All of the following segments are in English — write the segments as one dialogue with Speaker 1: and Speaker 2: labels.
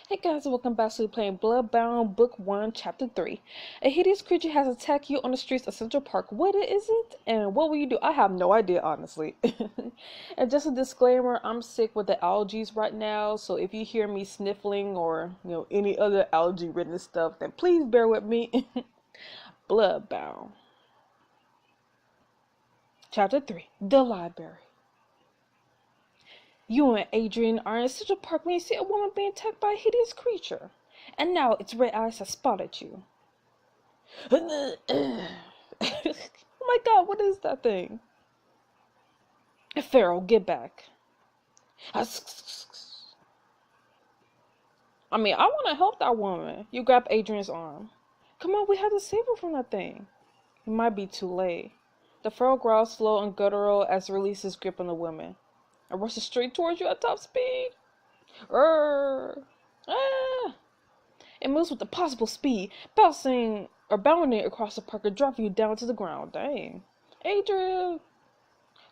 Speaker 1: Hey guys, welcome back to playing Bloodbound Book 1, Chapter 3. A hideous creature has attacked you on the streets of Central Park. What is it? And what will you do? I have no idea, honestly. And just a disclaimer, I'm sick with the allergies right now, so if you hear me sniffling or, any other allergy-ridden stuff, then please bear with me. Bloodbound. Chapter 3, The Library. You and Adrian are in Central Park when you see a woman being attacked by a hideous creature. And now its red eyes have spotted you. Oh my god, what is that thing? Pharaoh, get back. I want to help that woman. You grab Adrian's arm. Come on, we have to save her from that thing. It might be too late. The Pharaoh growls slow and guttural as it releases his grip on the woman. It rushes straight towards you at top speed. Rrrr. Ah. It moves with impossible speed, bouncing or bounding across the park and dropping you down to the ground. Dang. Adrian!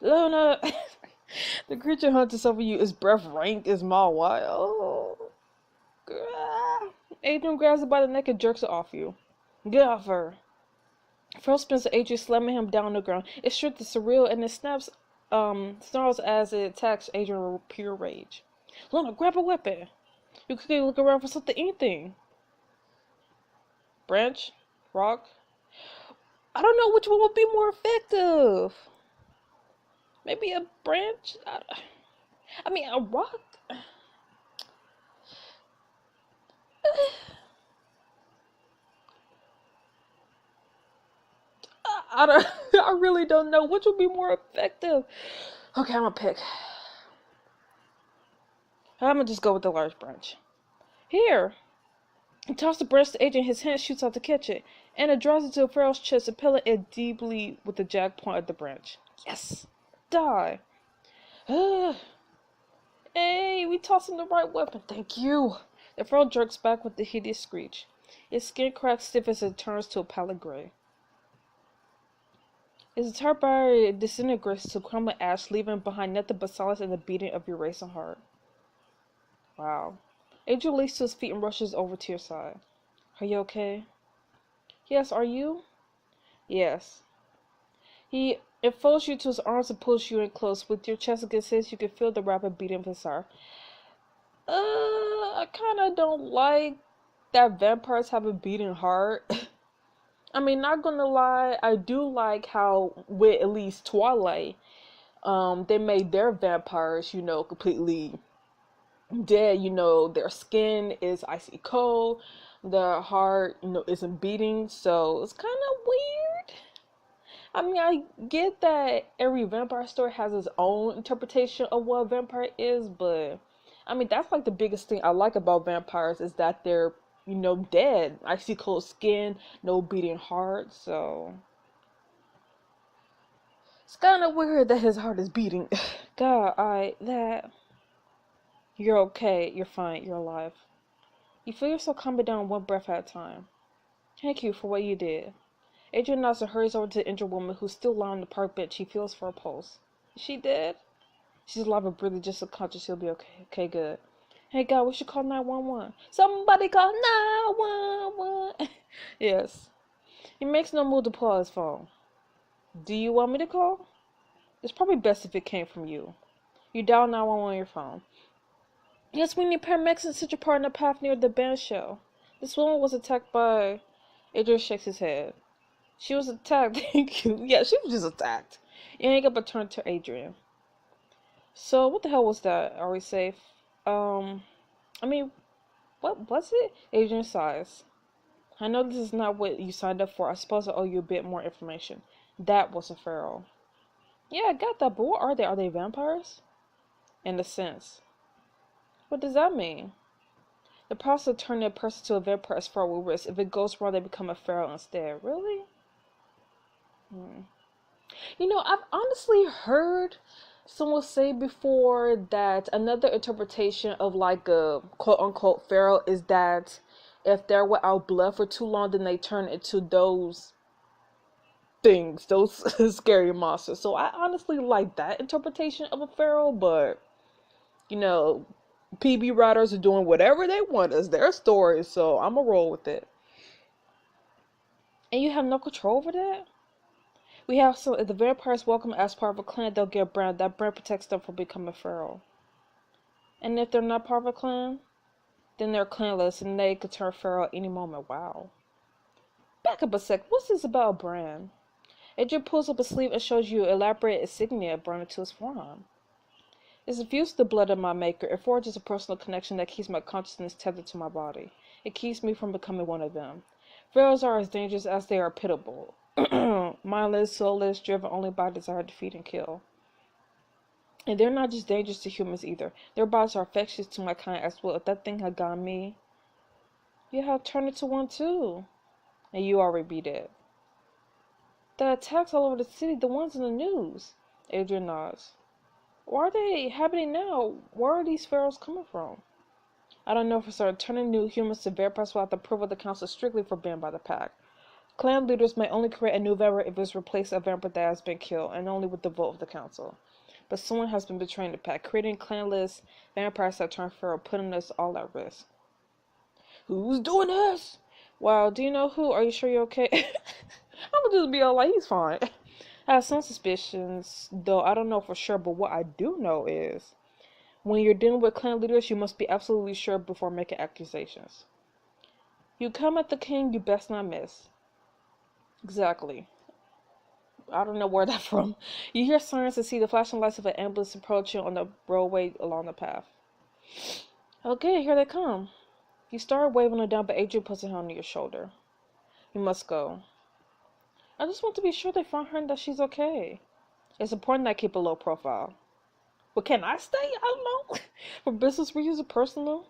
Speaker 1: Luna! The creature hunts over you, its breath rank, its maw wide. Oh. Adrian grabs it by the neck and jerks it off you. Get off her. Phil spins to Adrian, slamming him down on the ground. Its strength is surreal and it snarls as it attacks Adrian with pure rage. Luna, grab a weapon. You quickly look around for something, anything. Branch? Rock? I don't know which one would be more effective. Maybe a branch? A rock? I really don't know which would be more effective. Okay, I'm gonna pick. I'm gonna just go with the large branch. Here. He tosses the branch to Adrian, his hand shoots out to catch it, and it drives into Pharaoh's chest, impelling it deeply with the jagged point of the branch. Yes! Die! Hey, we tossed him the right weapon, thank you! The Pharaoh jerks back with a hideous screech. Its skin cracks stiff as it turns to a pallid gray. Its entire body disintegrates to crumbling ash, leaving behind nothing but silence and the beating of your racing heart. Wow. Adrian leaps to his feet and rushes over to your side. Are you okay? Yes, are you? Yes. He enfolds you to his arms and pulls you in close. With your chest against his, you can feel the rapid beating of his heart. I kinda don't like that vampires have a beating heart. Not gonna lie, I do like how, with at least Twilight, they made their vampires, completely dead. Their skin is icy cold, their heart, isn't beating, so it's kind of weird. I get that every vampire story has its own interpretation of what a vampire is, but that's like the biggest thing I like about vampires is that they're, dead. Icy cold skin, no beating heart, so it's kind of weird that his heart is beating. God, you're okay, you're fine, you're alive. You feel yourself calming down one breath at a time. Thank you for what you did. Adrian nods and hurries over to the injured woman who's still lying on the park bench. He feels for her pulse. Is she dead? She's alive and breathing, just unconscious. She'll be okay. Okay, good. Hey, God, we should call 911. Somebody call 911. Yes. He makes no move to pull out his phone. Do you want me to call? It's probably best if it came from you. You dial 911 on your phone. Yes, we need paramedics in Central Park in the path near the band shell. This woman was attacked by... Adrian shakes his head. She was attacked, thank you. Yeah, she was just attacked. You hang up and turn to Adrian. So, what the hell was that? Are we safe? What was it? Adrian sighs. I know this is not what you signed up for. I suppose I owe you a bit more information. That was a pharaoh. Yeah, I got that, but what are they? Are they vampires? In a sense. What does that mean? The process of turning a person to a vampire is far with risk. If it goes wrong, they become a pharaoh instead. Really? I've honestly heard someone say before that another interpretation of like a quote-unquote pharaoh is that if they're without blood for too long, then they turn into those things, those scary monsters. So I honestly like that interpretation of a pharaoh, but PB writers are doing whatever they want. It's their story, so I'm going to roll with it. And you have no control over that? We have some, if the vampires welcome as part of a clan, they'll get a brand. That brand protects them from becoming feral. And if they're not part of a clan, then they're clanless and they could turn feral at any moment. Wow. Back up a sec. What's this about a brand? Adrian pulls up a sleeve and shows you elaborate insignia branded to his forearm. It's infused with the blood of my maker. It forges a personal connection that keeps my consciousness tethered to my body. It keeps me from becoming one of them. Ferals are as dangerous as they are pitiable. Mindless, soulless, driven only by desire to feed and kill. And they're not just dangerous to humans either. Their bodies are infectious to my kind as well. If that thing had gone me, you have turned into one too. And you already be dead. The attacks all over the city, the ones in the news. Adrian nods. Why are they happening now? Where are these ferals coming from? I don't know for certain. Turning new humans to vampires without the approval of the council is strictly forbidden by the pack. Clan leaders may only create a new vampire if it's replaced a vampire that has been killed, and only with the vote of the council. But someone has been betraying the pack, creating clanless vampires that turn feral, putting us all at risk. Who's doing this? Wow, do you know who? Are you sure you're okay? I'm gonna just be all like, he's fine. I have some suspicions, though I don't know for sure, but what I do know is, when you're dealing with clan leaders, you must be absolutely sure before making accusations. You come at the king, you best not miss. Exactly. I don't know where that's from. You hear sirens and see the flashing lights of an ambulance approaching on the roadway along the path. Okay, here they come. You start waving her down, but Adrian puts a hand on your shoulder. You must go. I just want to be sure they find her and that she's okay. It's important that I keep a low profile. But can I stay? I don't know. For business reasons or personal?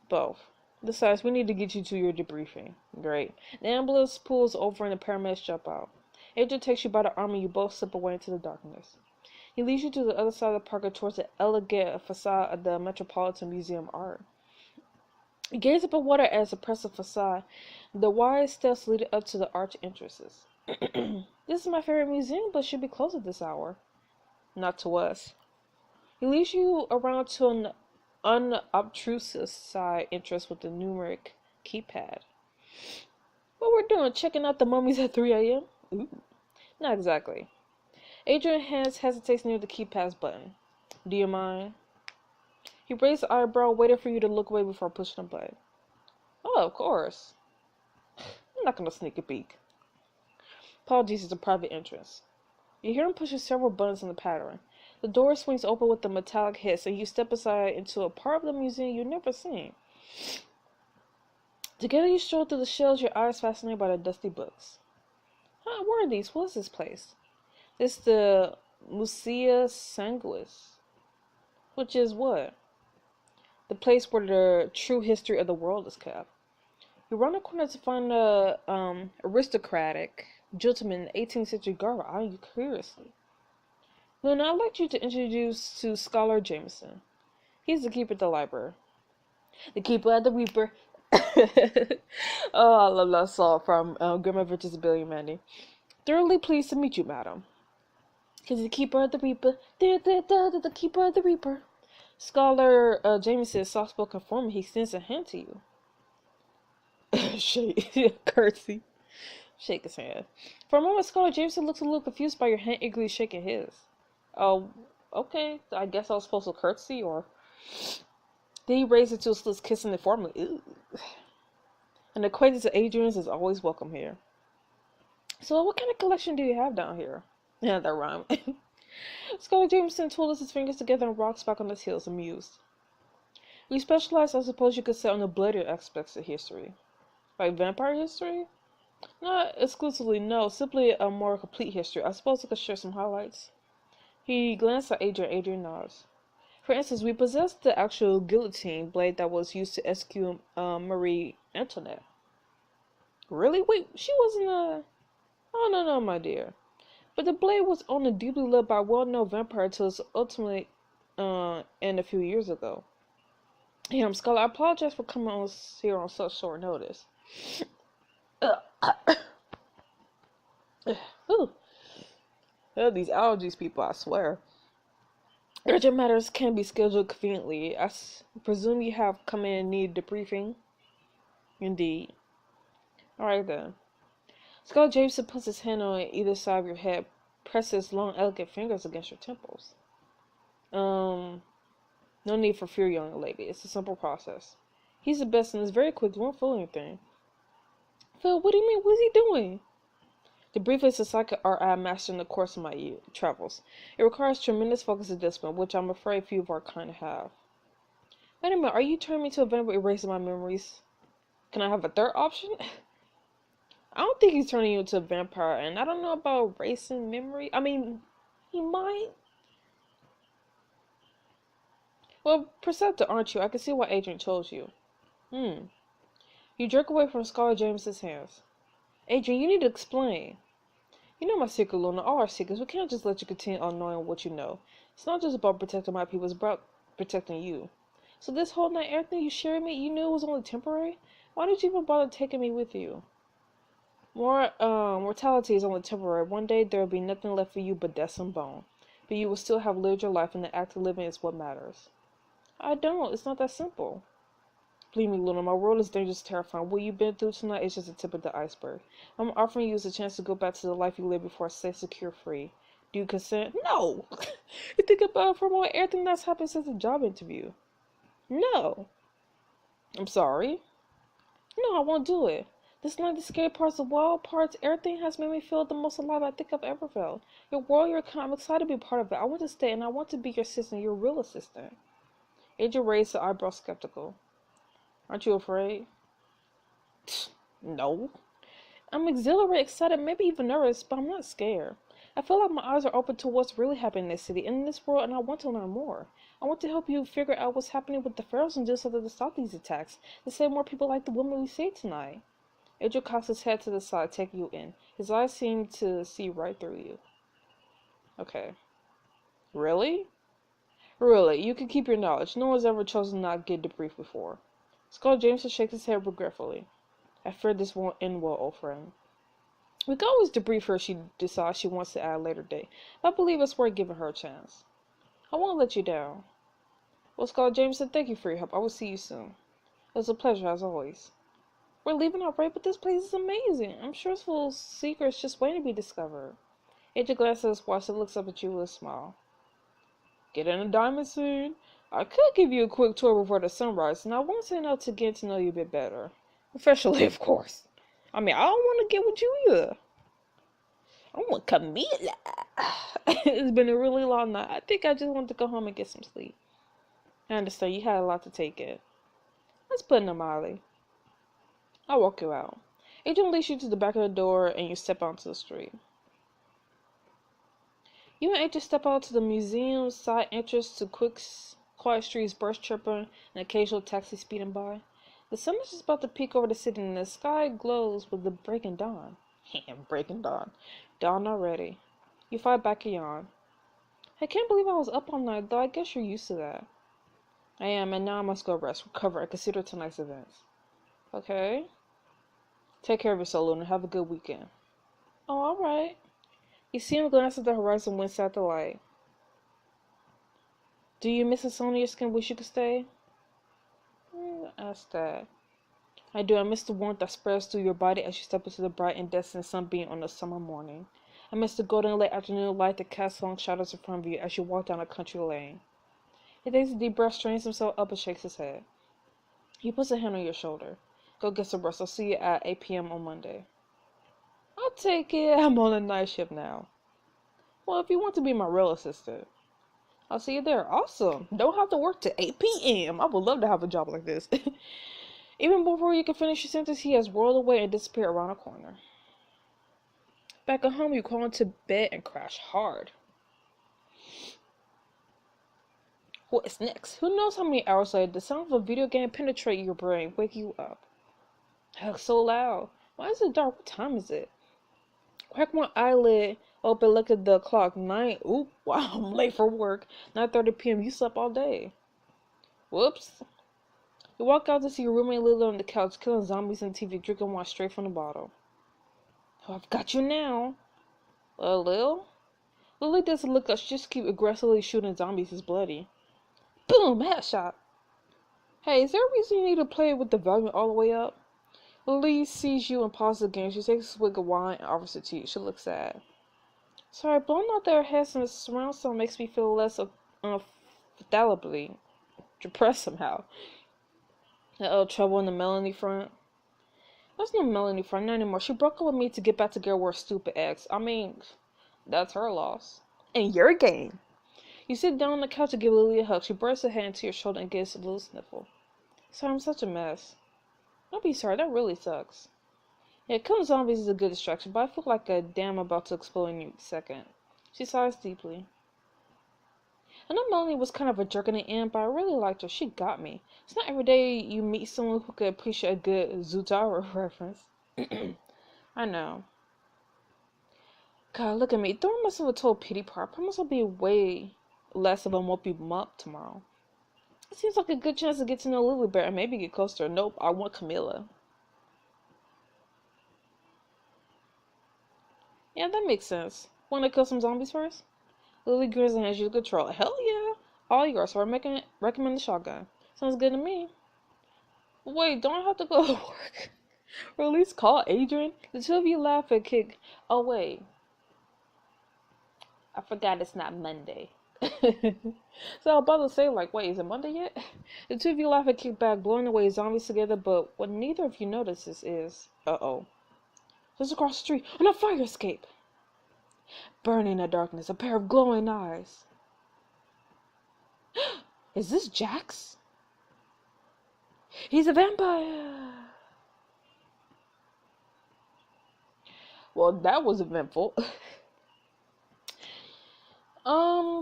Speaker 1: Both. Besides, we need to get you to your debriefing. Great. The ambulance pulls over and the paramedics jump out. Adrian takes you by the arm and you both slip away into the darkness. He leads you to the other side of the park and towards the elegant facade of the Metropolitan Museum art. You gaze up at what are as impressive facade, the wide steps leading up to the arch entrances. This is my favorite museum, but it should be closed at this hour. Not to us. He leads you around to an unobtrusive side entrance with a numeric keypad. What we're doing, checking out the mummies at 3 a.m.? Ooh. Not exactly. Adrian hesitates near the keypad's button. Do you mind? He raised an eyebrow, waiting for you to look away before pushing the button. Oh, of course. I'm not going to sneak a peek. Apologies, it's a private entrance. You hear him pushing several buttons in the pattern. The door swings open with a metallic hiss, and you step aside into a part of the museum you've never seen. Together you stroll through the shelves, your eyes fascinated by the dusty books. Huh, what are these? What is this place? It's the Musea Sanguis. Which is what? The place where the true history of the world is kept. You run a corner to find a aristocratic gentleman in 18th century garb, eyeing you curiously. Luna, I'd like you to introduce to Scholar Jameson. He's the keeper of the library. The keeper of the Reaper. Oh, I love that song from Grim Adventures of Billy and Mandy. Thoroughly pleased to meet you, madam. He's the keeper of the Reaper. The keeper of the Reaper. Scholar Jameson is soft-spoken for me. He extends a hand to you. Shake, curtsy. Shake his hand. For a moment, Scholar Jameson looks a little confused by your hand eagerly shaking his. Oh, okay. I guess I was supposed to curtsy, or... Then he raised it to his lips, kissing it formally. Ew. An acquaintance of Adrian's is always welcome here. So, what kind of collection do you have down here? Yeah, that rhyme. Scholar Jameson twirls his fingers together and rocks back on his heels, amused. We specialize, I suppose you could say, on the bloodier aspects of history. Like vampire history? Not exclusively, no. Simply a more complete history. I suppose I could share some highlights. He glanced at Adrian. Adrian nods. For instance, we possess the actual guillotine blade that was used to execute Marie Antoinette. Really? Wait, she wasn't a... Oh, no, my dear. But the blade was only deeply loved by a well-known vampire until its ultimately end a few years ago. Scholar, I apologize for coming on here on such short notice. Ooh. These allergies, people, I swear. Urgent matters can be scheduled conveniently. Presume you have come in and need debriefing. Indeed. Alright then. Scarlett Jameson puts his hand on either side of your head, presses long, elegant fingers against your temples. No need for fear, young lady. It's a simple process. He's the best and it's very quick. You won't feel anything. Phil, what do you mean? What is he doing? Debriefing is a psychic art I mastered in the course of my travels. It requires tremendous focus and discipline, which I'm afraid few of our kind have. Wait a minute, are you turning me to a vampire erasing my memories? Can I have a third option? I don't think he's turning you into a vampire, and I don't know about erasing memory. I mean, he might. Well, perceptive, aren't you? I can see why Adrian chose you. You jerk away from Scarlett Jameson's hands. Adrian, you need to explain. You know my secret, Luna. All our secrets. We can't just let you continue on knowing what you know. It's not just about protecting my people. It's about protecting you. So this whole night, everything you shared me, you knew it was only temporary? Why did you even bother taking me with you? Mortality is only temporary. One day there will be nothing left for you but death and bone. But you will still have lived your life, and the act of living is what matters. I don't. It's not that simple. Believe me, Luna, my world is dangerous, terrifying. What you've been through tonight is just the tip of the iceberg. I'm offering you a chance to go back to the life you lived before, safe, secure, free. Do you consent? No! You think about it for a moment, everything that's happened since the job interview. No! I'm sorry. No, I won't do it. This night, the scary parts, the wild parts, everything has made me feel the most alive I think I've ever felt. Your world, your kind, I'm excited to be a part of it. I want to stay, and I want to be your assistant, your real assistant. Adrian raised her eyebrows skeptical. Aren't you afraid? No. I'm exhilarated, excited, maybe even nervous, but I'm not scared. I feel like my eyes are open to what's really happening in this city, in this world, and I want to learn more. I want to help you figure out what's happening with the pharaohs and do something to stop these attacks, to save more people like the woman we saved tonight. Adrian cocks his head to the side, taking you in. His eyes seem to see right through you. Okay. Really? Really, you can keep your knowledge. No one's ever chosen not to get debriefed before. Scarlett Jameson shakes his head regretfully. I fear this won't end well, old friend. We can always debrief her if she decides she wants to at a later date, but I believe it's worth giving her a chance. I won't let you down. Well, Scarlett Jameson, thank you for your help. I will see you soon. It was a pleasure, as always. We're leaving alright, but this place is amazing. I'm sure it's full of secrets just waiting to be discovered. Adrian glances at his watch and looks up at you with a smile. Get in a diamond soon. I could give you a quick tour before the sunrise, and I won't say enough to get to know you a bit better. Professionally, of course. I mean, I don't want to get with you either. I want Camila. It's been a really long night. I think I just want to go home and get some sleep. I understand you had a lot to take in. Let's put in a Molly. I'll walk you out. Adrian leads you to the back of the door, and you step onto the street. You and Adrian step out to the museum's side entrance to quiet streets, birds chirping, and occasional taxi speeding by. The sun is just about to peek over the city, and the sky glows with the breaking dawn. Breaking dawn. Dawn already. You fight back a yawn. I can't believe I was up all night, though I guess you're used to that. I am, and now I must go rest, recover, and consider tonight's events. Okay? Take care of yourself, Luna. Have a good weekend. Oh, alright. You see him glance at the horizon, wince at the light. Do you miss the sun on your skin? Wish you could stay? Ask that. I do. I miss the warmth that spreads through your body as you step into the bright incandescent sunbeam on a summer morning. I miss the golden late afternoon light that casts long shadows in front of you as you walk down a country lane. He takes a deep breath, strains himself up, and shakes his head. He puts a hand on your shoulder. Go get some rest. I'll see you at 8 p.m. on Monday. I'll take it. I'm on a night shift now. Well, if you want to be my real assistant. I'll see you there. Awesome. Don't have to work till 8 p.m. I would love to have a job like this. Even before you can finish your sentence, he has whirled away and disappeared around a corner. Back at home, you crawl into bed and crash hard. What is next? Who knows how many hours later, the sound of a video game penetrate your brain, wake you up. That's so loud. Why is it dark? What time is it? Crack one eyelid open, look at the clock. 9. Oop, wow, I'm late for work. 9:30 p.m. You slept all day. Whoops. You walk out to see your roommate Lily on the couch, killing zombies on TV, drinking wine straight from the bottle. Oh, I've got you now. Lil? Lily doesn't look up, she just keeps aggressively shooting zombies is bloody. Boom! Headshot! Hey, is there a reason you need to play with the volume all the way up? Lily sees you and pauses the game. She takes a swig of wine and offers it to you. She looks sad. Sorry, blowing out their heads in the surround sound makes me feel less unfathomably depressed somehow. Trouble in the Melanie front. There's no Melanie front, not anymore. She broke up with me to get back together with her stupid ex. I mean, that's her loss. And your game. You sit down on the couch to give Lily a hug. She bursts her hand into your shoulder and gives a little sniffle. Sorry, I'm such a mess. Don't be sorry, that really sucks. Yeah, killing zombies is a good distraction, but I feel like a dam about to explode any second. She sighs deeply. I know Melanie was kind of a jerk in the end, but I really liked her. She got me. It's not every day you meet someone who could appreciate a good Zutara reference. I know. God, look at me. Throwing myself a total pity part. I promise I'll be way less of a mopey mup tomorrow. It seems like a good chance to get to know Lily better and maybe get closer to her. Nope, I want Camilla. Yeah, that makes sense. Want to kill some zombies first? Lily grins and hands you the control. Hell yeah! All yours, so I recommend the shotgun. Sounds good to me. Wait, don't I have to go to work? Or at least call Adrian? The two of you laugh and kick. Oh, wait. I forgot it's not Monday. So I was about to say, like, wait, is it Monday yet? The two of you laugh and kick back, blowing away zombies together, but what neither of you notices is, uh-oh. Just across the street, on a fire escape. Burning in the darkness, a pair of glowing eyes. Is this Jax? He's a vampire. Well, that was eventful.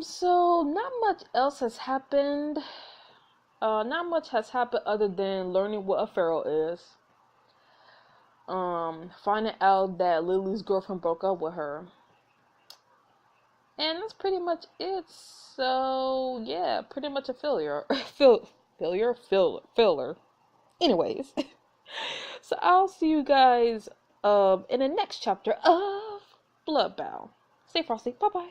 Speaker 1: So not much else has happened. Not much has happened other than learning what a feral is. Finding out that Lily's girlfriend broke up with her. And that's pretty much it. So, yeah, pretty much a filler. Filler. Anyways. So I'll see you guys in the next chapter of Bloodbound. Stay frosty. Bye-bye.